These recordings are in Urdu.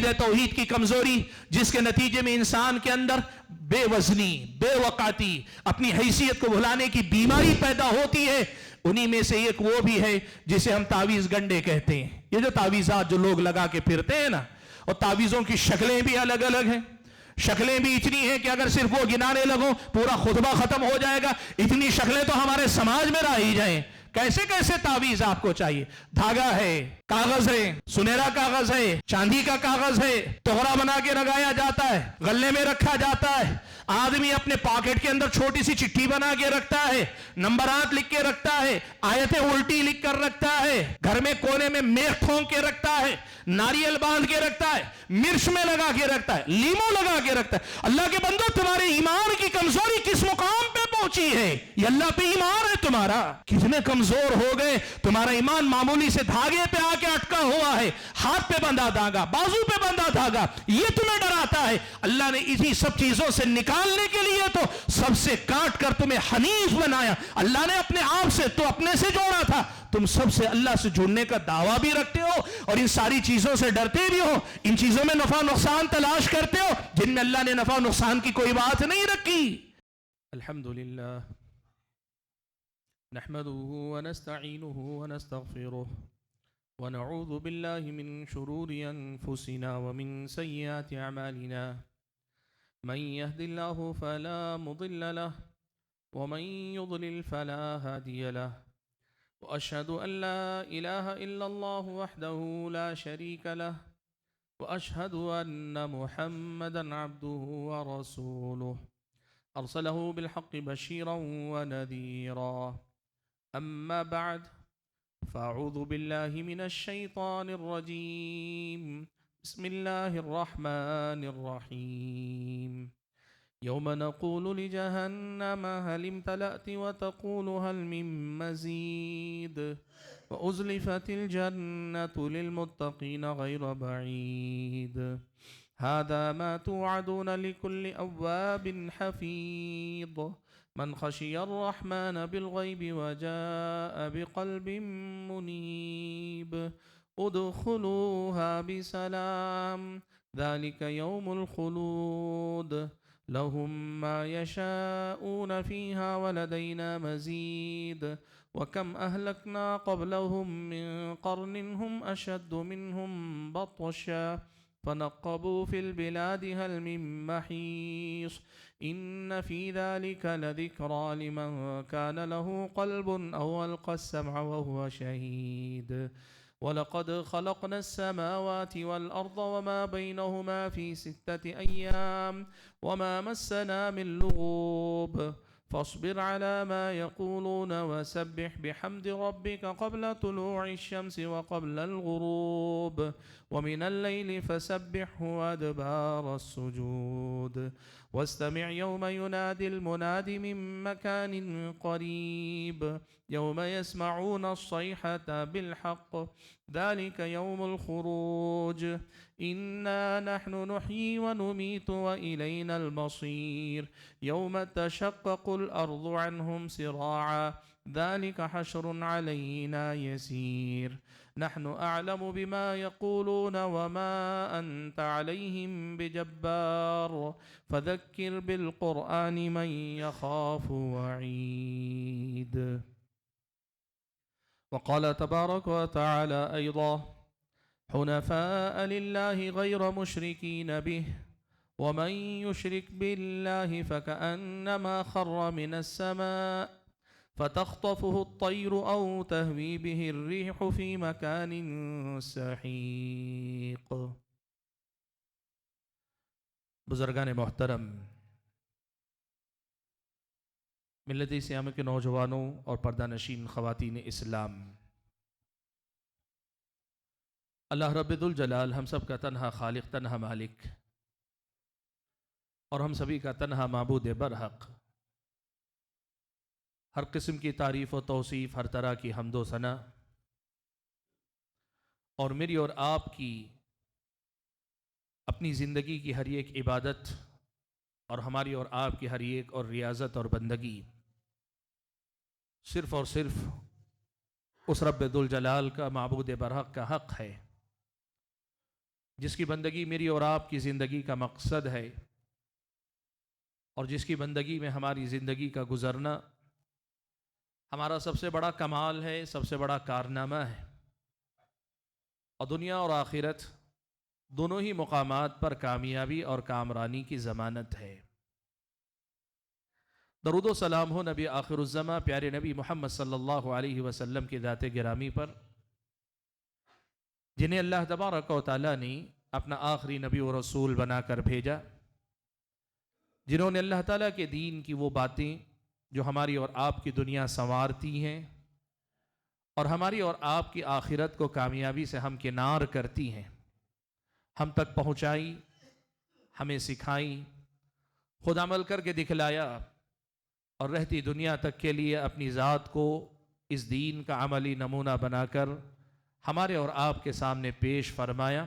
دلیل ہے توحید کی کمزوری، جس کے نتیجے میں انسان کے اندر بے وزنی، بے وقاتی، اپنی حیثیت کو بھلانے کی بیماری پیدا ہوتی ہے۔ انہی میں سے ایک وہ بھی ہے جسے ہم تعویذ گنڈے کہتے ہیں۔ یہ جو تعویذات جو لوگ لگا کے پھرتے ہیں نا، اور تعویذوں کی شکلیں بھی الگ الگ ہیں، شکلیں بھی اتنی ہیں کہ اگر صرف وہ گنانے لگو پورا خطبہ ختم ہو جائے گا، اتنی شکلیں تو ہمارے سماج میں رہی جائیں۔ کیسے کیسے تعویذ آپ کو چاہیے؟ دھاگا ہے، کاغذ ہے، سنہرا کاغذ ہے، چاندی کا کاغذ ہے، توغرا بنا کے لگایا جاتا ہے، غلے میں رکھا جاتا ہے، آدمی اپنے پاکٹ کے اندر چھوٹی سی چٹھی بنا کے رکھتا ہے، نمبرات لکھ کے رکھتا ہے، آیتیں الٹی لکھ کر رکھتا ہے، گھر میں کونے میں میخ پھونک کے رکھتا ہے، ناریل باندھ کے رکھتا ہے، مرچ میں لگا کے رکھتا ہے، لیمو لگا کے رکھتا ہے۔ اللہ کے بندو، تمہارے ایمان کی کمزوری کس مقام پہ پہنچی ہے؟ یہ اللہ پہ ایمان ہے تمہارا، کتنے کمزور ہو گئے؟ تمہارا ایمان معمولی سے دھاگے پہ آ کے اٹکا ہوا ہے، ہاتھ پہ بندھا دھاگا، بازو پہ بندھا دھاگا، یہ تمہیں ڈراتا ہے۔ اللہ نے اسی سب چیزوں سے نکالنے کے لیے تو سب سے کاٹ کر تمہیں حنیف بنایا۔ اللہ نے اپنے آپ سے تو اپنے سے جوڑا تھا، تم سب سے اللہ سے جڑنے کا دعویٰ بھی رکھتے ہو اور ان ساری چیزوں سے ڈرتے بھی ہو، ان چیزوں میں نفع نقصان تلاش کرتے ہو جن میں اللہ نے نفع نقصان کی کوئی بات نہیں رکھی۔ الحمدللہ نحمده ونستعینه ونستغفره ونعوذ باللہ من شرور انفسنا ومن سیئات اعمالنا، من يهد الله فلا مضل له ومن يضلل فلا هادي له، وأشهد أن لا إله إلا الله وحده لا شريك له، وأشهد أن محمدا عبده ورسوله أرسله بالحق بشيرا ونذيرا، أما بعد فأعوذ بالله من الشيطان الرجيم، بسم الله الرحمن الرحيم، يوم نقول لجهنم هل امتلأت وتقول هل من مزيد، وأزلفت الجنة للمتقين غير بعيد، هذا ما توعدون لكل أواب حفيظ، من خشي الرحمن بالغيب وجاء بقلب منيب، ادخلوها بسلام، ذلك يوم الخلود، لهم ما يشاءون فيها ولدينا مزيد، وكم أهلكنا قبلهم من قرن هم أشد منهم بطشا فنقبوا في البلاد هل من محيص، إن في ذلك لذكرى لمن كان له قلب أو ألقى السمع وهو شهيد، وَلَقَدْ خَلَقْنَا السَّمَاوَاتِ وَالْأَرْضَ وَمَا بَيْنَهُمَا فِي 6 أَيَّامٍ وَمَا مَسَّنَا مِن لُغُوبٍ، فاصبر على ما يقولون وسبح بحمد ربك قبل طلوع الشمس وقبل الغروب، ومن الليل فسبحه وأدبار السجود، واستمع يوم ينادي المناد من مكان قريب، يوم يسمعون الصيحة بالحق، ذلك يوم الخروج، إنا نحن نحيي ونميت وإلينا المصير، يوم تشقق الأرض عنهم سراعا، ذلك حشر علينا يسير، نحن أعلم بما يقولون وما أنت عليهم بجبار، فذكر بالقرآن من يخاف وعيد، وقال تبارك وتعالى أيضا حنفاء لله غير مشركين به، ومن يشرك بالله فكأنما خر من السماء فتخطفه الطير أو تهوي به الريح في مكان سحيق۔ بزرگان محترم، ملت اسلامی کے نوجوانوں اور پردہ نشین خواتین اسلام، اللہ رب ذوالجلال ہم سب کا تنہا خالق، تنہا مالک اور ہم سبھی کا تنہا معبود برحق، ہر قسم کی تعریف و توصیف، ہر طرح کی حمد و ثنا، اور میری اور آپ کی اپنی زندگی کی ہر ایک عبادت اور ہماری اور آپ کی ہر ایک اور ریاضت اور بندگی صرف اور صرف اس رب ذوالجلال کا، معبود برحق کا حق ہے۔ جس کی بندگی میری اور آپ کی زندگی کا مقصد ہے، اور جس کی بندگی میں ہماری زندگی کا گزرنا ہمارا سب سے بڑا کمال ہے، سب سے بڑا کارنامہ ہے، اور دنیا اور آخرت دونوں ہی مقامات پر کامیابی اور کامرانی کی ضمانت ہے۔ درود و سلام ہو نبی آخر الزماں پیارے نبی محمد صلی اللہ علیہ وسلم کی ذات گرامی پر، جنہیں اللہ تبارک و تعالیٰ نے اپنا آخری نبی و رسول بنا کر بھیجا، جنہوں نے اللہ تعالیٰ کے دین کی وہ باتیں جو ہماری اور آپ کی دنیا سنوارتی ہیں اور ہماری اور آپ کی آخرت کو کامیابی سے ہمکنار کرتی ہیں، ہم تک پہنچائی، ہمیں سکھائی، خود عمل کر کے دکھلایا، اور رہتی دنیا تک کے لیے اپنی ذات کو اس دین کا عملی نمونہ بنا کر ہمارے اور آپ کے سامنے پیش فرمایا،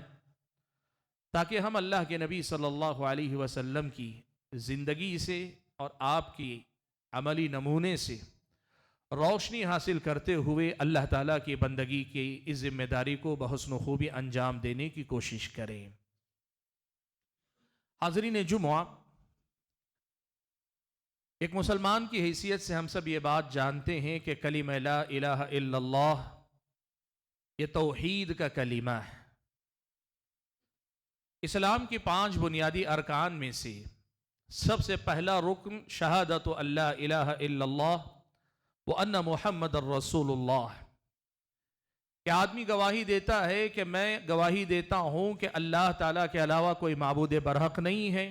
تاکہ ہم اللہ کے نبی صلی اللہ علیہ وسلم کی زندگی سے اور آپ کی عملی نمونے سے روشنی حاصل کرتے ہوئے اللہ تعالیٰ کی بندگی کی اس ذمہ داری کو بحسن و خوبی انجام دینے کی کوشش کریں۔ حاضرین جمعہ، ایک مسلمان کی حیثیت سے ہم سب یہ بات جانتے ہیں کہ کلمہ لا الہ الا اللہ یہ توحید کا کلمہ ہے۔ اسلام کی 5 بنیادی ارکان میں سے سب سے پہلا رکن شہادت اللہ الہ الا اللہ وان محمد الرسول اللہ، کہ آدمی گواہی دیتا ہے کہ میں گواہی دیتا ہوں کہ اللہ تعالیٰ کے علاوہ کوئی معبود برحق نہیں ہے،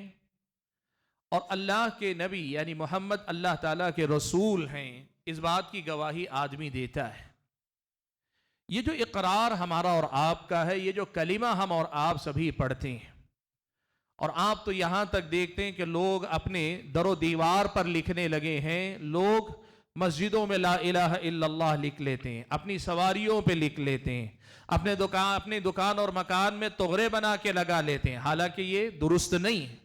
اور اللہ کے نبی یعنی محمد اللہ تعالیٰ کے رسول ہیں، اس بات کی گواہی آدمی دیتا ہے۔ یہ جو اقرار ہمارا اور آپ کا ہے، یہ جو کلمہ ہم اور آپ سبھی پڑھتے ہیں، اور آپ تو یہاں تک دیکھتے ہیں کہ لوگ اپنے در و دیوار پر لکھنے لگے ہیں، لوگ مسجدوں میں لا الہ الا اللہ لکھ لیتے ہیں، اپنی سواریوں پہ لکھ لیتے ہیں، اپنے دکان اور مکان میں تغرے بنا کے لگا لیتے ہیں، حالانکہ یہ درست نہیں ہے۔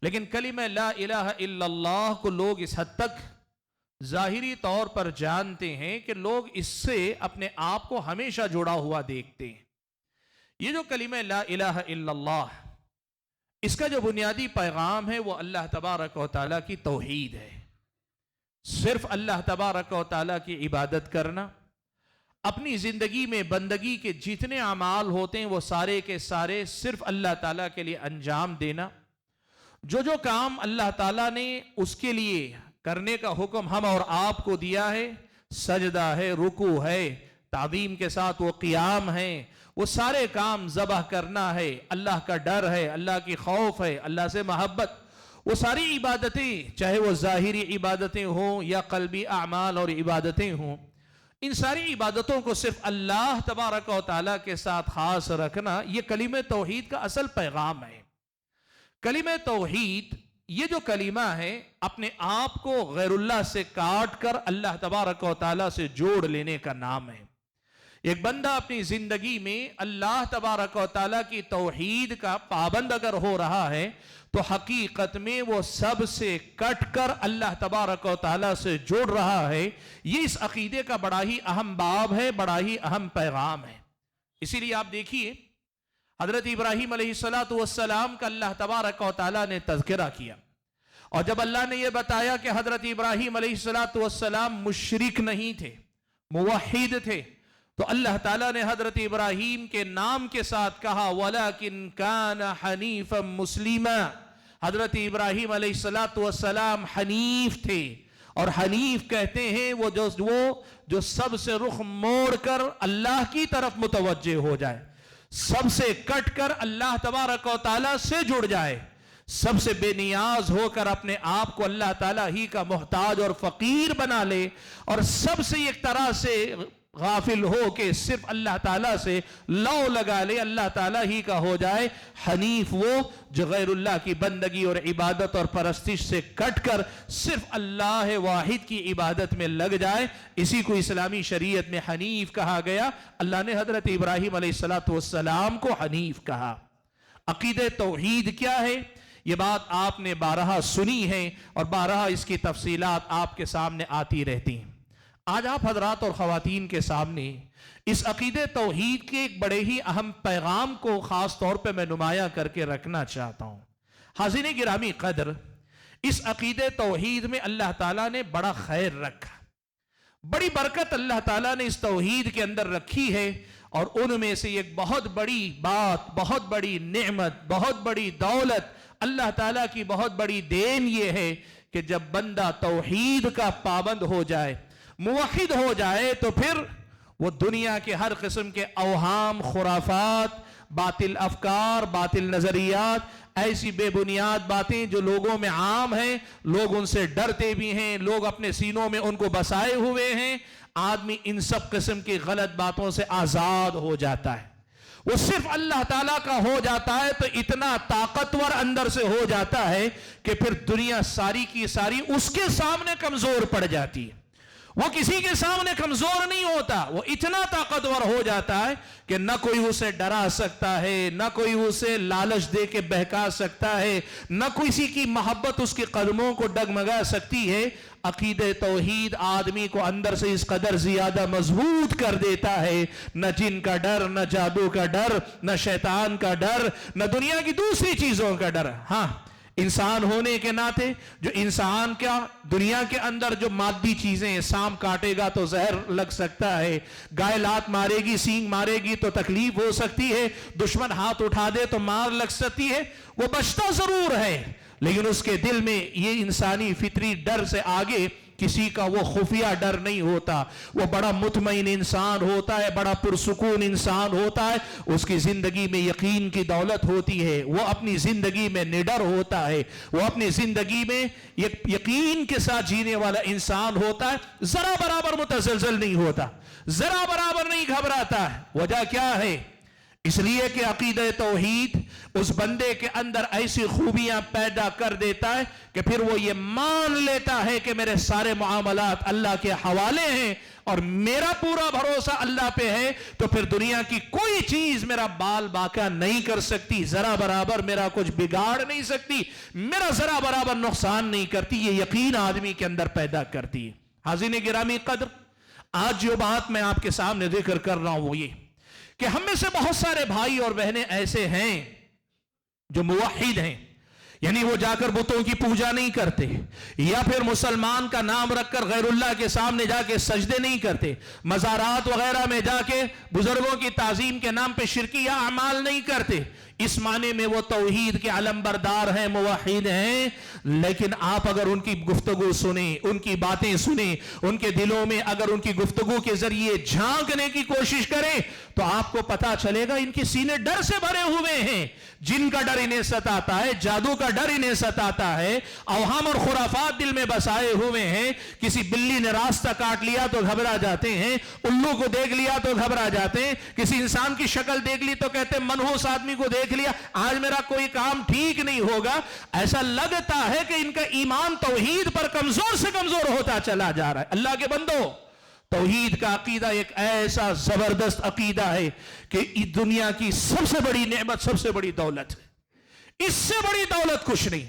لیکن کلمہ لا الہ الا اللہ کو لوگ اس حد تک ظاہری طور پر جانتے ہیں کہ لوگ اس سے اپنے آپ کو ہمیشہ جڑا ہوا دیکھتے ہیں۔ یہ جو کلمہ لا الہ الا اللہ، اس کا جو بنیادی پیغام ہے وہ اللہ تبارک و تعالیٰ کی توحید ہے، صرف اللہ تبارک و تعالیٰ کی عبادت کرنا، اپنی زندگی میں بندگی کے جتنے اعمال ہوتے ہیں وہ سارے کے سارے صرف اللہ تعالیٰ کے لیے انجام دینا، جو کام اللہ تعالیٰ نے اس کے لیے کرنے کا حکم ہم اور آپ کو دیا ہے، سجدہ ہے، رکوع ہے، تعظیم کے ساتھ وہ قیام ہے، وہ سارے کام ذبح کرنا ہے، اللہ کا ڈر ہے، اللہ کی خوف ہے، اللہ سے محبت، وہ ساری عبادتیں چاہے وہ ظاہری عبادتیں ہوں یا قلبی اعمال اور عبادتیں ہوں، ان ساری عبادتوں کو صرف اللہ تبارک و تعالیٰ کے ساتھ خاص رکھنا، یہ کلمہ توحید کا اصل پیغام ہے۔ کلمہ توحید یہ جو کلمہ ہے اپنے آپ کو غیر اللہ سے کاٹ کر اللہ تبارک و تعالیٰ سے جوڑ لینے کا نام ہے۔ ایک بندہ اپنی زندگی میں اللہ تبارک و تعالیٰ کی توحید کا پابند اگر ہو رہا ہے تو حقیقت میں وہ سب سے کٹ کر اللہ تبارک و تعالیٰ سے جوڑ رہا ہے۔ یہ اس عقیدے کا بڑا ہی اہم باب ہے، بڑا ہی اہم پیغام ہے۔ اسی لیے آپ دیکھیے حضرت ابراہیم علیہ السلام کا اللہ تبارک و تعالیٰ نے تذکرہ کیا، اور جب اللہ نے یہ بتایا کہ حضرت ابراہیم علیہ السلام مشرک نہیں تھے، موحد تھے، تو اللہ تعالیٰ نے حضرت ابراہیم کے نام کے ساتھ کہا وَلَكِنْ كَانَ حَنِيفًا مُسْلِمًا، حضرت ابراہیم علیہ السلام حنیف تھے، اور حنیف کہتے ہیں وہ جو سب سے رخ موڑ کر اللہ کی طرف متوجہ ہو جائے، سب سے کٹ کر اللہ تبارک و تعالیٰ سے جڑ جائے، سب سے بے نیاز ہو کر اپنے آپ کو اللہ تعالیٰ ہی کا محتاج اور فقیر بنا لے، اور سب سے ایک طرح سے غافل ہو کے صرف اللہ تعالیٰ سے لو لگا لے، اللہ تعالیٰ ہی کا ہو جائے۔ حنیف وہ جو غیر اللہ کی بندگی اور عبادت اور پرستش سے کٹ کر صرف اللہ واحد کی عبادت میں لگ جائے، اسی کو اسلامی شریعت میں حنیف کہا گیا۔ اللہ نے حضرت ابراہیم علیہ السلام کو حنیف کہا۔ عقیدہ توحید کیا ہے؟ یہ بات آپ نے بارہا سنی ہے، اور بارہا اس کی تفصیلات آپ کے سامنے آتی رہتی ہیں۔ آج آپ حضرات اور خواتین کے سامنے اس عقیدے توحید کے ایک بڑے ہی اہم پیغام کو خاص طور پہ میں نمایاں کر کے رکھنا چاہتا ہوں. حاضرین گرامی قدر، اس عقیدے توحید میں اللہ تعالیٰ نے بڑا خیر رکھا، بڑی برکت اللہ تعالیٰ نے اس توحید کے اندر رکھی ہے. اور ان میں سے ایک بہت بڑی بات، بہت بڑی نعمت، بہت بڑی دولت، اللہ تعالیٰ کی بہت بڑی دین یہ ہے کہ جب بندہ توحید کا پابند ہو جائے، موحد ہو جائے، تو پھر وہ دنیا کے ہر قسم کے اوہام، خرافات، باطل افکار، باطل نظریات، ایسی بے بنیاد باتیں جو لوگوں میں عام ہیں، لوگ ان سے ڈرتے بھی ہیں، لوگ اپنے سینوں میں ان کو بسائے ہوئے ہیں، آدمی ان سب قسم کی غلط باتوں سے آزاد ہو جاتا ہے. وہ صرف اللہ تعالیٰ کا ہو جاتا ہے تو اتنا طاقتور اندر سے ہو جاتا ہے کہ پھر دنیا ساری کی ساری اس کے سامنے کمزور پڑ جاتی ہے. وہ کسی کے سامنے کمزور نہیں ہوتا، وہ اتنا طاقتور ہو جاتا ہے کہ نہ کوئی اسے ڈرا سکتا ہے، نہ کوئی اسے لالچ دے کے بہکا سکتا ہے، نہ کسی کی محبت اس کے قدموں کو ڈگمگا سکتی ہے. عقیدہ توحید آدمی کو اندر سے اس قدر زیادہ مضبوط کر دیتا ہے، نہ جن کا ڈر، نہ جادو کا ڈر، نہ شیطان کا ڈر، نہ دنیا کی دوسری چیزوں کا ڈر. ہاں، انسان ہونے کے ناطے جو انسان کا دنیا کے اندر جو مادی چیزیں، سانپ کاٹے گا تو زہر لگ سکتا ہے، گائے لات مارے گی، سینگ مارے گی تو تکلیف ہو سکتی ہے، دشمن ہاتھ اٹھا دے تو مار لگ سکتی ہے، وہ بچتا ضرور ہے، لیکن اس کے دل میں یہ انسانی فطری ڈر سے آگے کسی کا وہ خفیہ ڈر نہیں ہوتا. وہ بڑا مطمئن انسان ہوتا ہے، بڑا پرسکون انسان ہوتا ہے، اس کی زندگی میں یقین کی دولت ہوتی ہے، وہ اپنی زندگی میں نڈر ہوتا ہے، وہ اپنی زندگی میں یقین کے ساتھ جینے والا انسان ہوتا ہے، ذرا برابر متزلزل نہیں ہوتا، ذرا برابر نہیں گھبراتا ہے. وجہ کیا ہے؟ اس لیے کہ عقیدہ توحید اس بندے کے اندر ایسی خوبیاں پیدا کر دیتا ہے کہ پھر وہ یہ مان لیتا ہے کہ میرے سارے معاملات اللہ کے حوالے ہیں اور میرا پورا بھروسہ اللہ پہ ہے، تو پھر دنیا کی کوئی چیز میرا بال باکا نہیں کر سکتی، ذرا برابر میرا کچھ بگاڑ نہیں سکتی، میرا ذرا برابر نقصان نہیں کرتی. یہ یقین آدمی کے اندر پیدا کرتی ہے. حاضرین گرامی قدر، آج جو بات میں آپ کے سامنے ذکر کر رہا ہوں وہ یہ کہ ہم میں سے بہت سارے بھائی اور بہنیں ایسے ہیں جو موحد ہیں، یعنی وہ جا کر بتوں کی پوجا نہیں کرتے، یا پھر مسلمان کا نام رکھ کر غیر اللہ کے سامنے جا کے سجدے نہیں کرتے، مزارات وغیرہ میں جا کے بزرگوں کی تعظیم کے نام پہ شرکیہ اعمال نہیں کرتے. اس معنی میں وہ توحید کے علم بردار ہیں، موحد ہیں. لیکن آپ اگر ان کی گفتگو سنیں، ان کی باتیں سنیں، ان کے دلوں میں اگر ان کی گفتگو کے ذریعے جھانکنے کی کوشش کریں تو آپ کو پتا چلے گا ان کے سینے ڈر سے بھرے ہوئے ہیں. جن کا ڈر انہیں ستاتا ہے، جادو کا ڈر انہیں ستاتا ہے، اوہام اور خرافات دل میں بسائے ہوئے ہیں. کسی بلی نے راستہ کاٹ لیا تو گھبرا جاتے ہیں، الو کو دیکھ لیا تو گھبرا جاتے ہیں، کسی انسان کی شکل دیکھ لی تو کہتے ہیں منحوس آدمی کو دیکھ لیا آج میرا کوئی کام ٹھیک نہیں ہوگا. ایسا لگتا ہے کہ ان کا ایمان توحید پر کمزور سے کمزور ہوتا چلا جا رہا ہے. اللہ کے بندو، توحید کا عقیدہ ایک ایسا زبردست عقیدہ ہے کہ دنیا کی سب سے بڑی نعمت، سب سے بڑی دولت ہے. اس سے بڑی دولت کچھ نہیں.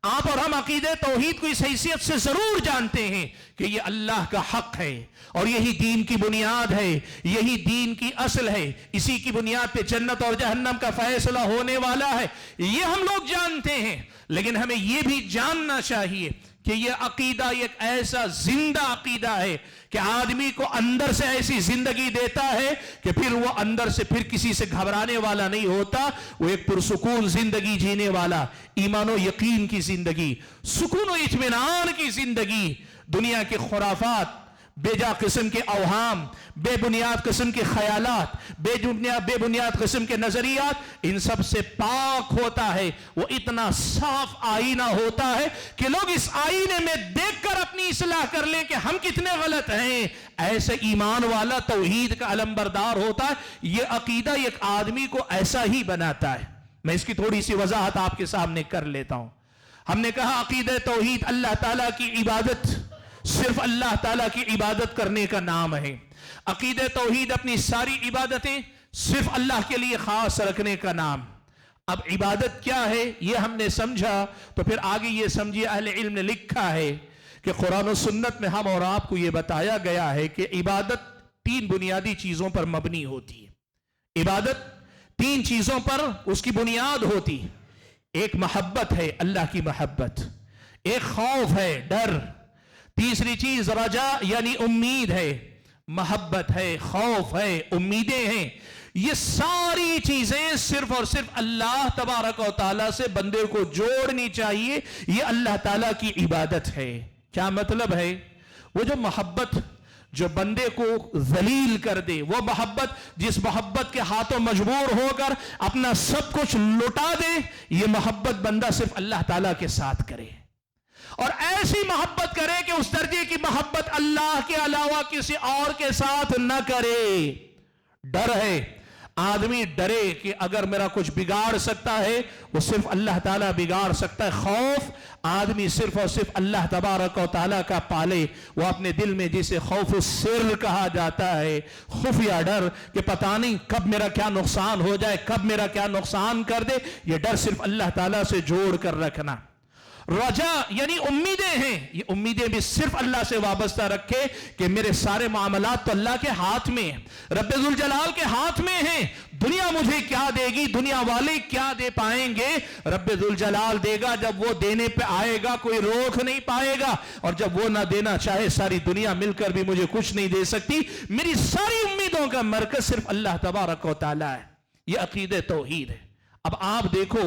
آپ اور ہم عقیدہ توحید کو اس حیثیت سے ضرور جانتے ہیں کہ یہ اللہ کا حق ہے اور یہی دین کی بنیاد ہے، یہی دین کی اصل ہے، اسی کی بنیاد پہ جنت اور جہنم کا فیصلہ ہونے والا ہے. یہ ہم لوگ جانتے ہیں، لیکن ہمیں یہ بھی جاننا چاہیے کہ یہ عقیدہ ایک ایسا زندہ عقیدہ ہے کہ آدمی کو اندر سے ایسی زندگی دیتا ہے کہ پھر وہ اندر سے پھر کسی سے گھبرانے والا نہیں ہوتا. وہ ایک پرسکون زندگی جینے والا، ایمان و یقین کی زندگی، سکون و اطمینان کی زندگی، دنیا کے خرافات، بے جا قسم کے اوہام، بے بنیاد قسم کے خیالات، بے بنیاد قسم کے نظریات، ان سب سے پاک ہوتا ہے. وہ اتنا صاف آئینہ ہوتا ہے کہ لوگ اس آئینے میں دیکھ کر اپنی اصلاح کر لیں کہ ہم کتنے غلط ہیں. ایسے ایمان والا توحید کا علم بردار ہوتا ہے. یہ عقیدہ ایک آدمی کو ایسا ہی بناتا ہے. میں اس کی تھوڑی سی وضاحت آپ کے سامنے کر لیتا ہوں. ہم نے کہا عقیدہ توحید اللہ تعالیٰ کی عبادت، صرف اللہ تعالیٰ کی عبادت کرنے کا نام ہے. عقیدہ توحید اپنی ساری عبادتیں صرف اللہ کے لیے خاص رکھنے کا نام. اب عبادت کیا ہے یہ ہم نے سمجھا تو پھر آگے یہ سمجھیے اہل علم نے لکھا ہے کہ قرآن و سنت میں ہم اور آپ کو یہ بتایا گیا ہے کہ عبادت 3 بنیادی چیزوں پر مبنی ہوتی ہے. عبادت 3 چیزوں پر اس کی بنیاد ہوتی ہے. ایک محبت ہے، اللہ کی محبت. ایک خوف ہے، ڈر. تیسری چیز رجا یعنی امید ہے. محبت ہے، خوف ہے، امیدیں ہیں. یہ ساری چیزیں صرف اور صرف اللہ تبارک و تعالیٰ سے بندے کو جوڑنی چاہیے. یہ اللہ تعالیٰ کی عبادت ہے. کیا مطلب ہے؟ وہ جو محبت جو بندے کو ذلیل کر دے، وہ محبت جس محبت کے ہاتھوں مجبور ہو کر اپنا سب کچھ لٹا دے، یہ محبت بندہ صرف اللہ تعالیٰ کے ساتھ کرے. اور ایسی محبت کرے کہ اس درجے کی محبت اللہ کے علاوہ کسی اور کے ساتھ نہ کرے. ڈر ہے، آدمی ڈرے کہ اگر میرا کچھ بگاڑ سکتا ہے وہ صرف اللہ تعالیٰ بگاڑ سکتا ہے. خوف، آدمی صرف اور صرف اللہ تبارک و تعالیٰ کا پالے. وہ اپنے دل میں جسے خوف السر کہا جاتا ہے، خفیہ ڈر کہ پتہ نہیں کب میرا کیا نقصان ہو جائے، کب میرا کیا نقصان کر دے. یہ ڈر صرف اللہ تعالیٰ سے جوڑ کر رکھنا. رجا یعنی امیدیں ہیں. یہ امیدیں بھی صرف اللہ سے وابستہ رکھے کہ میرے سارے معاملات تو اللہ کے ہاتھ میں ہیں، رب ذوالجلال کے ہاتھ میں ہیں. دنیا مجھے کیا دے گی، دنیا والے کیا دے پائیں گے، رب ذوالجلال دے گا. جب وہ دینے پہ آئے گا کوئی روک نہیں پائے گا، اور جب وہ نہ دینا چاہے ساری دنیا مل کر بھی مجھے کچھ نہیں دے سکتی. میری ساری امیدوں کا مرکز صرف اللہ تبارک و تعالیٰ ہے. یہ عقید توحید ہے. اب آپ دیکھو،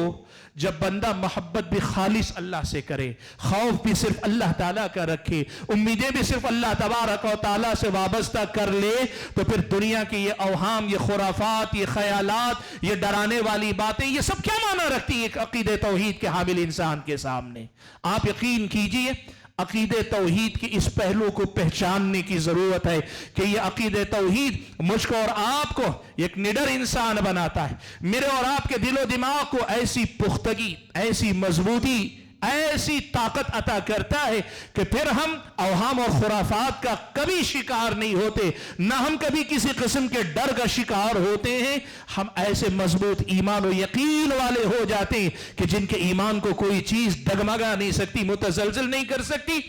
جب بندہ محبت بھی خالص اللہ سے کرے، خوف بھی صرف اللہ تعالیٰ کا رکھے، امیدیں بھی صرف اللہ تبارک و تعالیٰ سے وابستہ کر لے، تو پھر دنیا کی یہ اوہام، یہ خرافات، یہ خیالات، یہ ڈرانے والی باتیں، یہ سب کیا معنی رکھتی ہیں ایک عقید توحید کے حامل انسان کے سامنے؟ آپ یقین کیجئے، عقید توحید کی اس پہلو کو پہچاننے کی ضرورت ہے کہ یہ عقید توحید مجھ کو اور آپ کو ایک نڈر انسان بناتا ہے. میرے اور آپ کے دل و دماغ کو ایسی پختگی، ایسی مضبوطی، ایسی طاقت عطا کرتا ہے کہ پھر ہم اوہام اور خرافات کا کبھی شکار نہیں ہوتے، نہ ہم کبھی کسی قسم کے ڈر کا شکار ہوتے ہیں. ہم ایسے مضبوط ایمان و یقین والے ہو جاتے ہیں کہ جن کے ایمان کو کوئی چیز ڈگمگا نہیں سکتی، متزلزل نہیں کر سکتی.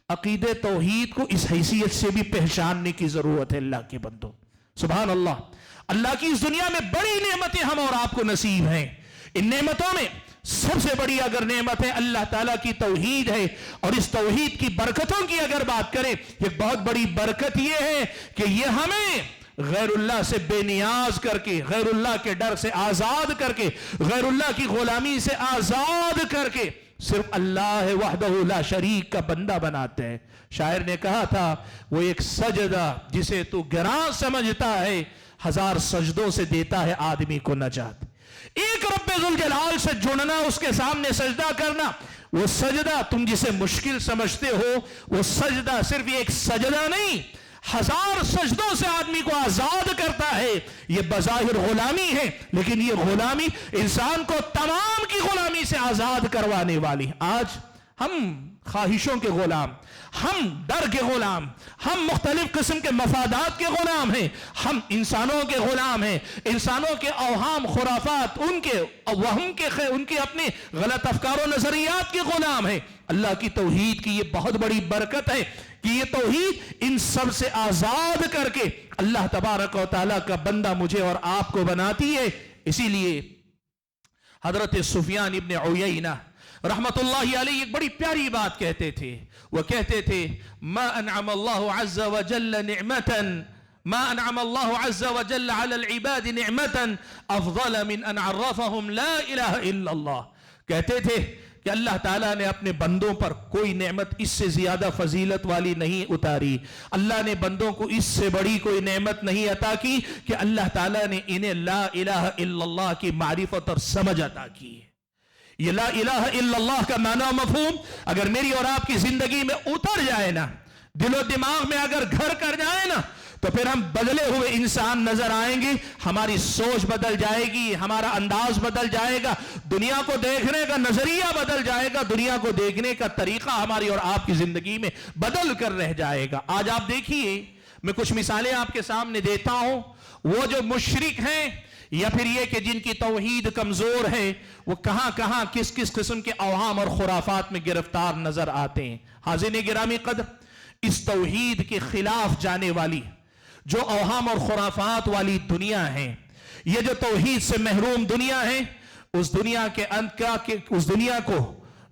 عقید توحید کو اس حیثیت سے بھی پہچاننے کی ضرورت ہے اللہ کے بندوں. سبحان اللہ. اللہ کی اس دنیا میں بڑی نعمتیں ہم اور آپ کو نصیب ہیں. ان نعمتوں میں سب سے بڑی اگر نعمت ہے اللہ تعالیٰ کی توحید ہے. اور اس توحید کی برکتوں کی اگر بات کریں، ایک بہت بڑی برکت یہ ہے کہ یہ ہمیں غیر اللہ سے بے نیاز کر کے، غیر اللہ کے ڈر سے آزاد کر کے، غیر اللہ کی غلامی سے آزاد کر کے صرف اللہ وحدہ لا شریک کا بندہ بناتے ہیں. شاعر نے کہا تھا، وہ ایک سجدہ جسے تو گراں سمجھتا ہے، 1000 سجدوں سے دیتا ہے آدمی کو نجات. ایک رب ذوالجلال سے جڑنا، اس کے سامنے سجدہ کرنا، وہ سجدہ تم جسے مشکل سمجھتے ہو، وہ سجدہ صرف ایک سجدہ نہیں، 1000 سجدوں سے آدمی کو آزاد کرتا ہے. یہ بظاہر غلامی ہے، لیکن یہ غلامی انسان کو تمام کی غلامی سے آزاد کروانے والی. آج ہم خواہشوں کے غلام، ہم ڈر کے غلام، ہم مختلف قسم کے مفادات کے غلام ہیں، ہم انسانوں کے غلام ہیں، انسانوں کے اوہام، خرافات، ان کے وہم کے، ان کے اپنے غلط افکار و نظریات کے غلام ہیں. اللہ کی توحید کی یہ بہت بڑی برکت ہے کہ یہ توحید ان سب سے آزاد کر کے اللہ تبارک و تعالیٰ کا بندہ مجھے اور آپ کو بناتی ہے. اسی لیے حضرت سفیان ابن عیینہ رحمت اللہ علیہ ایک بڑی پیاری بات کہتے تھے. وہ کہتے تھے، ما انعم اللہ عز وجل نعمتا، ما انعم اللہ عز وجل على العباد نعمتا افضل من ان عرفهم لا الہ الا اللہ. کہتے تھے کہ اللہ تعالیٰ نے اپنے بندوں پر کوئی نعمت اس سے زیادہ فضیلت والی نہیں اتاری. اللہ نے بندوں کو اس سے بڑی کوئی نعمت نہیں عطا کی کہ اللہ تعالیٰ نے انہیں لا الہ الا اللہ کی معرفت اور سمجھ عطا کی. یہ لا الہ الا اللہ کا معنی و مفہوم اگر میری اور آپ کی زندگی میں اتر جائے نا، دل و دماغ میں اگر گھر کر جائے نا، تو پھر ہم بدلے ہوئے انسان نظر آئیں گے. ہماری سوچ بدل جائے گی، ہمارا انداز بدل جائے گا، دنیا کو دیکھنے کا نظریہ بدل جائے گا، دنیا کو دیکھنے کا طریقہ ہماری اور آپ کی زندگی میں بدل کر رہ جائے گا. آج آپ دیکھیے، میں کچھ مثالیں آپ کے سامنے دیتا ہوں. وہ جو مشرک ہیں یا پھر یہ کہ جن کی توحید کمزور ہے وہ کہاں کہاں کس کس قسم کے اوہام اور خرافات میں گرفتار نظر آتے ہیں۔ حاضرین گرامی قدر، اس توحید کے خلاف جانے والی جو اوہام اور خرافات والی دنیا ہے، یہ جو توحید سے محروم دنیا ہے، اس دنیا کو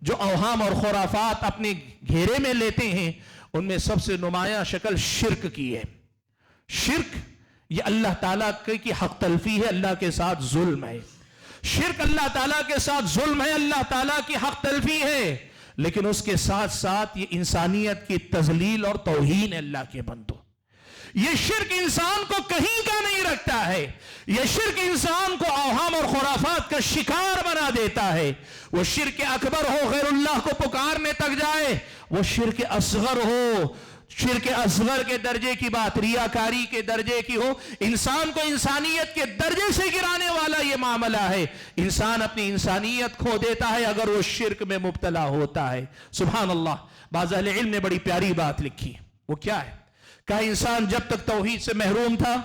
جو اوہام اور خرافات اپنے گھیرے میں لیتے ہیں، ان میں سب سے نمایاں شکل شرک کی ہے۔ شرک یہ اللہ تعالیٰ کی حق تلفی ہے، اللہ کے ساتھ ظلم ہے۔ شرک اللہ تعالیٰ کے ساتھ ظلم ہے، اللہ تعالیٰ کی حق تلفی ہے، لیکن اس کے ساتھ ساتھ یہ انسانیت کی تذلیل اور توہین ہے اللہ کے بندوں۔ یہ شرک انسان کو کہیں کا نہیں رکھتا ہے، یہ شرک انسان کو اوہام اور خرافات کا شکار بنا دیتا ہے۔ وہ شرک اکبر ہو، غیر اللہ کو پکارنے تک جائے، وہ شرک اصغر ہو، شرک اصغر کے درجے کی بات ریاکاری کے درجے کی ہو، انسان کو انسانیت کے درجے سے گرانے والا یہ معاملہ ہے۔ انسان اپنی انسانیت کھو دیتا ہے اگر وہ شرک میں مبتلا ہوتا ہے۔ سبحان اللہ، بعض اہل علم نے بڑی پیاری بات لکھی، وہ کیا ہے؟ کہ انسان جب تک توحید سے محروم تھا،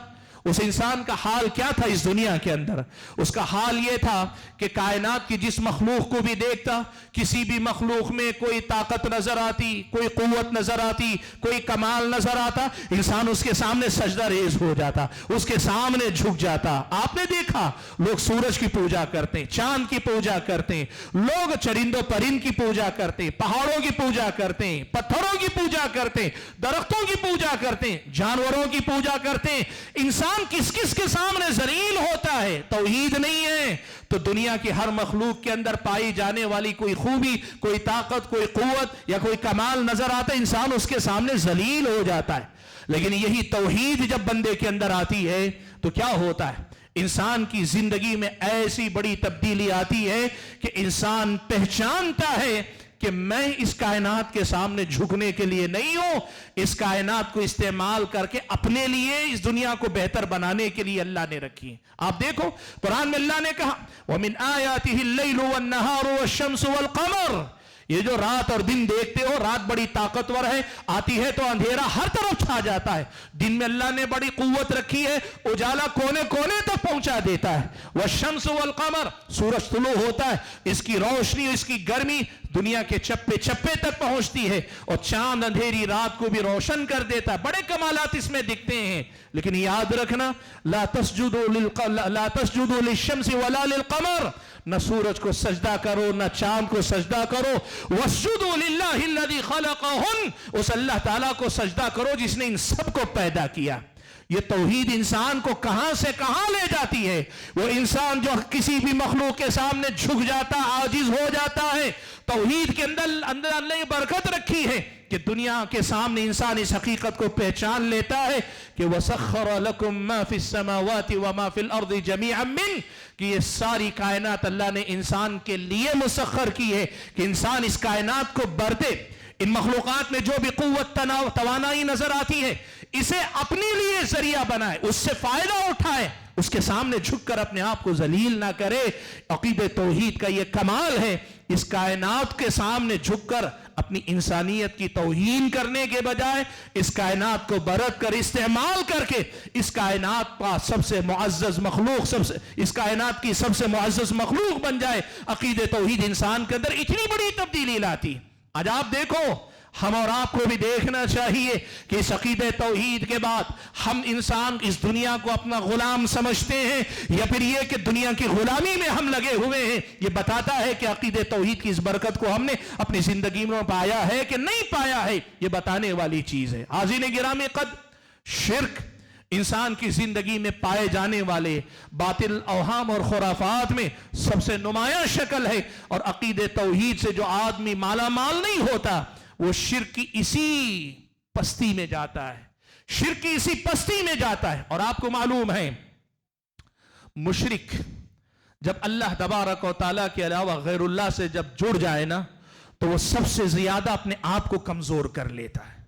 اس انسان کا حال کیا تھا اس دنیا کے اندر؟ اس کا حال یہ تھا کہ کائنات کی جس مخلوق کو بھی دیکھتا، کسی بھی مخلوق میں کوئی طاقت نظر آتی، کوئی قوت نظر آتی، کوئی کمال نظر آتا، انسان اس کے سامنے سجدہ ریز ہو جاتا، اس کے سامنے جھک جاتا۔ آپ نے دیکھا لوگ سورج کی پوجا کرتے ہیں، چاند کی پوجا کرتے ہیں، لوگ چرند و پرند کی پوجا کرتے ہیں، پہاڑوں کی پوجا کرتے ہیں، پتھروں کی پوجا کرتے ہیں، درختوں کی پوجا کرتے ہیں، جانوروں کی پوجا کرتے ہیں۔ انسان کس کس کے سامنے ذلیل ہوتا ہے؟ توحید نہیں ہے تو دنیا کی ہر مخلوق کے اندر پائی جانے والی کوئی خوبی، کوئی طاقت، کوئی قوت یا کوئی کمال نظر آتا ہے، انسان اس کے سامنے ذلیل ہو جاتا ہے۔ لیکن یہی توحید جب بندے کے اندر آتی ہے تو کیا ہوتا ہے؟ انسان کی زندگی میں ایسی بڑی تبدیلی آتی ہے کہ انسان پہچانتا ہے کہ میں اس کائنات کے سامنے جھکنے کے لیے نہیں ہوں، اس کائنات کو استعمال کر کے اپنے لیے اس دنیا کو بہتر بنانے کے لیے اللہ نے رکھی ہے۔ آپ دیکھو قرآن میں اللہ نے کہا وَمِنْ آيَاتِهِ اللَّيْلُ وَالنَّهَارُ وَالشَّمْسُ وَالْقَمَرُ، یہ جو رات اور دن دیکھتے ہو، رات بڑی طاقتور ہے، آتی ہے تو اندھیرا ہر طرف چھا جاتا ہے، دن میں اللہ نے بڑی قوت رکھی ہے، اجالا کونے کونے تک پہنچا دیتا ہے۔ وَالشَّمْسُ وَالْقَمَرُ، سورج طلوع ہوتا ہے، اس کی روشنی، اس کی گرمی دنیا کے چپے چپے تک پہنچتی ہے، اور چاند اندھیری رات کو بھی روشن کر دیتا ہے۔ بڑے کمالات اس میں دکھتے ہیں، لیکن یاد رکھنا لا تسجدوا للشمس ولا للقمر، نہ سورج کو سجدہ کرو نہ چاند کو سجدہ کرو، واسجدوا للہ الذی خلقہن، اس اللہ تعالیٰ کو سجدہ کرو جس نے ان سب کو پیدا کیا۔ یہ توحید انسان کو کہاں سے کہاں لے جاتی ہے؟ وہ انسان جو کسی بھی مخلوق کے سامنے جھک جاتا، عاجز ہو جاتا ہے، توحید کے اندر اللہ نے برکت رکھی ہے کہ دنیا کے سامنے انسان اس حقیقت کو پہچان لیتا ہے کہ وَسَخَّرَ لَكُم مَا فِي السَّمَاوَاتِ وَمَا فِي الْأَرْضِ جَمِيعًا مِّنْ، کہ یہ ساری کائنات اللہ نے انسان کے لیے مسخر کی ہے کہ انسان اس کائنات کو برتے، ان مخلوقات میں جو بھی قوت توانائی نظر آتی ہے اسے اپنے لیے ذریعہ بنائے، اس سے فائدہ اٹھائے، اس کے سامنے جھک کر اپنے آپ کو ذلیل نہ کرے۔ عقیدہ توحید کا یہ کمال ہے، اس کائنات کے سامنے جھک کر اپنی انسانیت کی توہین کرنے کے بجائے اس کائنات کو برت کر استعمال کر کے اس کائنات کا سب سے معزز مخلوق، اس کائنات کی سب سے معزز مخلوق بن جائے۔ عقیدہ توحید انسان کے اندر اتنی بڑی تبدیلی لاتی۔ آج آپ دیکھو، ہم اور آپ کو بھی دیکھنا چاہیے کہ اس عقیدہ توحید کے بعد ہم انسان اس دنیا کو اپنا غلام سمجھتے ہیں یا پھر یہ کہ دنیا کی غلامی میں ہم لگے ہوئے ہیں۔ یہ بتاتا ہے کہ عقیدہ توحید کی اس برکت کو ہم نے اپنی زندگی میں پایا ہے کہ نہیں پایا ہے، یہ بتانے والی چیز ہے۔ حاضرین گرامی قدر، شرک انسان کی زندگی میں پائے جانے والے باطل اوہام اور خرافات میں سب سے نمایاں شکل ہے، اور عقیدہ توحید سے جو آدمی مالا مال نہیں ہوتا وہ شرک کی اسی پستی میں جاتا ہے، شرک کی اسی پستی میں جاتا ہے۔ اور آپ کو معلوم ہے مشرک جب اللہ تبارک و تعالیٰ کے علاوہ غیر اللہ سے جب جڑ جائے نا تو وہ سب سے زیادہ اپنے آپ کو کمزور کر لیتا ہے،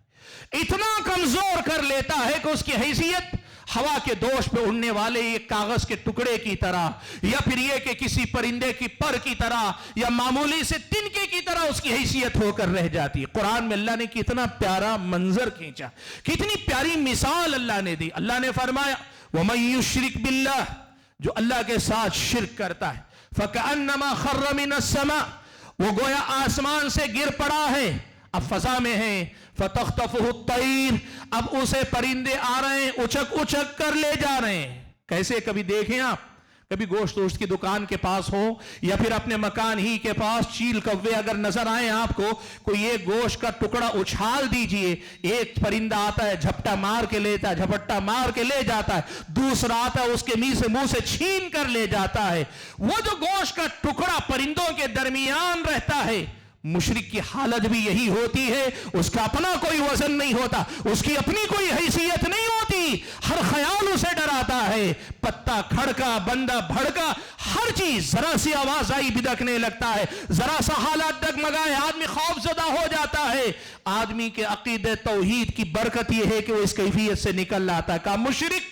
اتنا کمزور کر لیتا ہے کہ اس کی حیثیت ہوا کے دوش پہ اڑنے والے ایک کاغذ کے ٹکڑے کی طرح، یا پھر یہ کہ کسی پرندے کی پر کی طرح، یا معمولی سے تنکے کی طرح اس کی حیثیت ہو کر رہ جاتی ہے۔ قرآن میں اللہ نے کتنا پیارا منظر کھینچا، کتنی پیاری مثال اللہ نے دی۔ اللہ نے فرمایا وَمَن يُشْرِكْ بِاللَّهِ، جو اللہ کے ساتھ شرک کرتا ہے فَكَأَنَّمَا خَرَّ مِنَ السَّمَاءِ وہ گویا آسمان سے گر پڑا ہے، اب فضا میں ہے، فَتَخْطَفُهُ الطَّيْرُ اب اسے پرندے آ رہے ہیں، اچک اچک کر لے جا رہے ہیں۔ کیسے؟ کبھی دیکھیں آپ، کبھی گوشت ووشت کی دکان کے پاس ہو یا پھر اپنے مکان ہی کے پاس چیل کوے اگر نظر آئے آپ کو، کوئی ایک گوشت کا ٹکڑا اچھال دیجئے، ایک پرندہ آتا ہے جھپٹا مار کے لیتا ہے، جھپٹا مار کے لے جاتا ہے، دوسرا آتا ہے اس کے منہ سے چھین کر لے جاتا ہے۔ وہ جو گوشت کا ٹکڑا پرندوں کے درمیان رہتا ہے، مشرک کی حالت بھی یہی ہوتی ہے، اس کا اپنا کوئی وزن نہیں ہوتا، اس کی اپنی کوئی حیثیت نہیں ہوتی، ہر خیال اسے ڈراتا ہے، پتا کھڑکا، بندہ بھڑکا، ہر چیز ذرا سی آواز آئی بدکنے لگتا ہے، ذرا سا حالات ڈگمگائے آدمی خوف زدہ ہو جاتا ہے۔ آدمی کے عقیدہ توحید کی برکت یہ ہے کہ وہ اس کیفیت سے نکل آتا ہے۔ کہا مشرک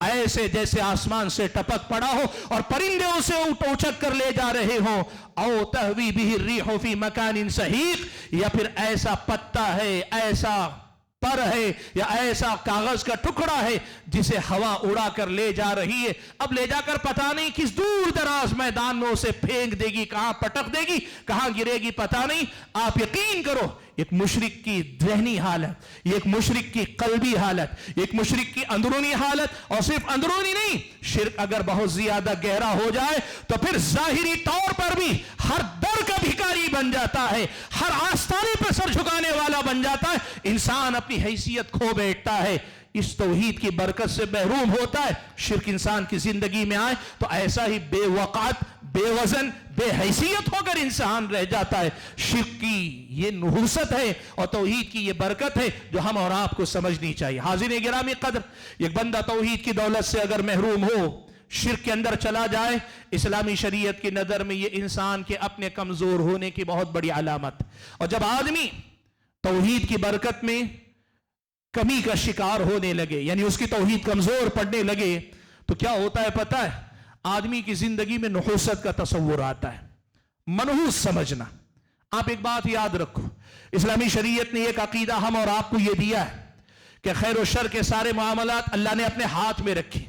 ایسے جیسے آسمان سے ٹپک پڑا ہو اور پرندے اسے اچک کر لے جا رہے ہوں، او تہوی بہ الریح فی مکان سحیق، یا پھر ایسا پتا ہے، ایسا پر ہے یا ایسا کاغذ کا ٹکڑا ہے جسے ہوا اڑا کر لے جا رہی ہے، اب لے جا کر پتہ نہیں کس دور دراز میدان میں اسے پھینک دے گی، کہاں پٹک دے گی، کہاں گرے گی پتہ نہیں۔ آپ یقین کرو ایک مشرک کی ذہنی حالت، یہ ایک مشرک کی قلبی حالت، ایک مشرک کی اندرونی حالت، اور صرف اندرونی نہیں، شرک اگر بہت زیادہ گہرا ہو جائے تو پھر ظاہری طور پر بھی ہر در کا بھکاری بن جاتا ہے، ہر آستانے پر سر جھکانے والا بن جاتا ہے، انسان اپنی حیثیت کھو بیٹھتا ہے، اس توحید کی برکت سے محروم ہوتا ہے۔ شرک انسان کی زندگی میں آئے تو ایسا ہی بے وقعت، بے وزن، بے حیثیت ہو کر انسان رہ جاتا ہے۔ شرک کی یہ نحوست ہے اور توحید کی یہ برکت ہے جو ہم اور آپ کو سمجھنی چاہیے۔ حاضرین گرامی قدر، ایک بندہ توحید کی دولت سے اگر محروم ہو، شرک کے اندر چلا جائے، اسلامی شریعت کی نظر میں یہ انسان کے اپنے کمزور ہونے کی بہت بڑی علامت۔ اور جب آدمی توحید کی برکت میں کمی کا شکار ہونے لگے، یعنی اس کی توحید کمزور پڑنے لگے، تو کیا ہوتا ہے پتہ ہے؟ آدمی کی زندگی میں نحوست کا تصور آتا ہے، منحوس سمجھنا۔ آپ ایک بات یاد رکھو، اسلامی شریعت نے ایک عقیدہ ہم اور آپ کو یہ دیا ہے کہ خیر و شر کے سارے معاملات اللہ نے اپنے ہاتھ میں رکھے۔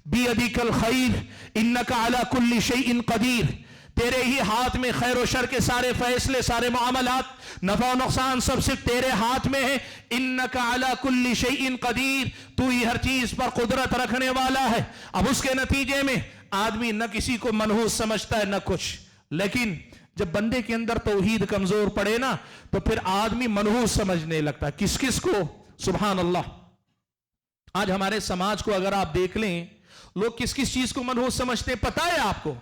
بیدک الخیر انک علی کل شیء قدیر، تیرے ہی ہاتھ میں خیر و شر کے سارے فیصلے، سارے معاملات، نفع و نقصان سب صرف تیرے ہاتھ میں ہے۔ انک علی کل شیء قدیر، تو ہی ہر چیز پر قدرت رکھنے والا ہے۔ اب اس کے نتیجے میں آدمی نہ کسی کو منحوس سمجھتا ہے نہ کچھ، لیکن جب بندے کے اندر توحید کمزور پڑے نا تو پھر آدمی منحوس سمجھنے لگتا ہے۔ کس کس کو؟ سبحان اللہ، آج ہمارے سماج کو اگر آپ دیکھ لیں، لوگ کس کس چیز کو منحوس سمجھتے ہیں پتہ ہے آپ کو؟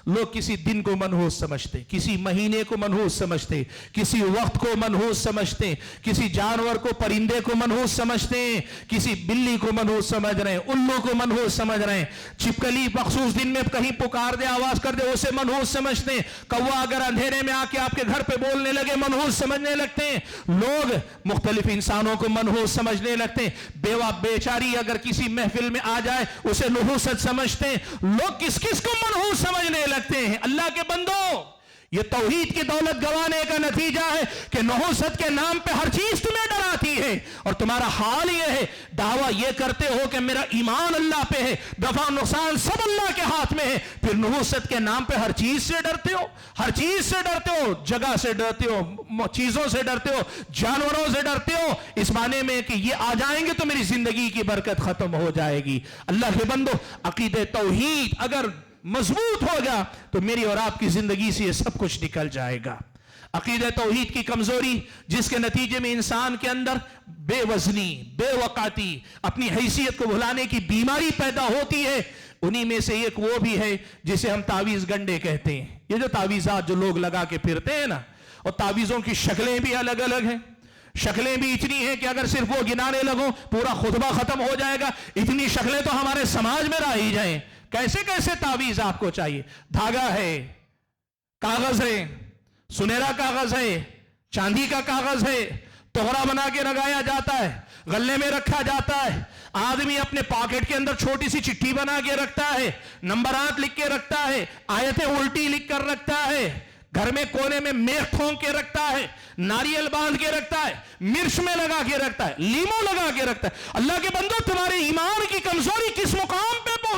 لوگ کسی دن کو منحوس سمجھتے، کسی مہینے کو منحوس سمجھتے، کسی وقت کو منحوس سمجھتے، کسی جانور کو، پرندے کو منحوس سمجھتے ہیں، کسی بلی کو منحوس سمجھ رہے ہیں، الو کو منحوس سمجھ رہے ہیں، چھپکلی مخصوص دن میں کہیں پکار دے، آواز کر دے، اسے منحوس سمجھتے ہیں، کوا اگر اندھیرے میں آ کے آپ کے گھر پہ بولنے لگے منحوس سمجھنے لگتے ہیں، لوگ مختلف انسانوں کو منحوس سمجھنے لگتے ہیں، بیوہ بیچاری اگر کسی محفل میں آ جائے اسے نحوست سمجھتے ہیں، لوگ کس کس کو منحوس سمجھنے لگتے ہیں۔ اللہ کے بندو، یہ توحید کی دولت گوانے کا نتیجہ ہے کہ نحوست کے نام پہ ہر چیز تمہیں ڈراتی ہے، اور تمہارا حال یہ ہے، دعویٰ یہ کرتے ہو کہ میرا ایمان اللہ پہ ہے، نفع نقصان سب اللہ کے ہاتھ میں ہے، پھر نحوست کے نام پہ ہر چیز سے ڈرتے ہو، ہر چیز سے ڈرتے ہو، جگہ سے ڈرتے ہو، چیزوں سے ڈرتے ہو، جانوروں سے ڈرتے ہو، اس معنی میں کہ یہ آ جائیں گے تو میری زندگی کی برکت ختم ہو جائے گی۔ اللہ کے بندو، عقیدہ توحید اگر مضبوط ہوگا تو میری اور آپ کی زندگی سے یہ سب کچھ نکل جائے گا۔ عقیدہ توحید کی کمزوری جس کے نتیجے میں انسان کے اندر بے وزنی، بے وقعتی، اپنی حیثیت کو بھلانے کی بیماری پیدا ہوتی ہے، انہی میں سے ایک وہ بھی ہے جسے ہم تعویذ گنڈے کہتے ہیں۔ یہ جو تعویذات جو لوگ لگا کے پھرتے ہیں نا، اور تعویذوں کی شکلیں بھی الگ الگ ہیں، شکلیں بھی اتنی ہیں کہ اگر صرف وہ گنانے لگو پورا خطبہ ختم ہو جائے گا، اتنی شکلیں تو ہمارے سماج میں رہی جائیں۔ کیسے کیسے تعویذ آپ کو چاہیے؟ دھاگا ہے، کاغذ ہے، سنہرا کاغذ ہے، چاندی کا کاغذ ہے، توغرا بنا کے لگایا جاتا ہے، غلے میں رکھا جاتا ہے، آدمی اپنے پاکٹ کے اندر چھوٹی سی چٹھی بنا کے رکھتا ہے، نمبرات لکھ کے رکھتا ہے، آیتیں الٹی لکھ کر رکھتا ہے، گھر میں کونے میں میخ پھونک کے رکھتا ہے، ناریل باندھ کے رکھتا ہے، مرچ میں لگا کے رکھتا ہے، لیمو لگا کے رکھتا ہے۔ اللہ کے بندو، تمہارے ایمان کی کمزوری کس مقام پہ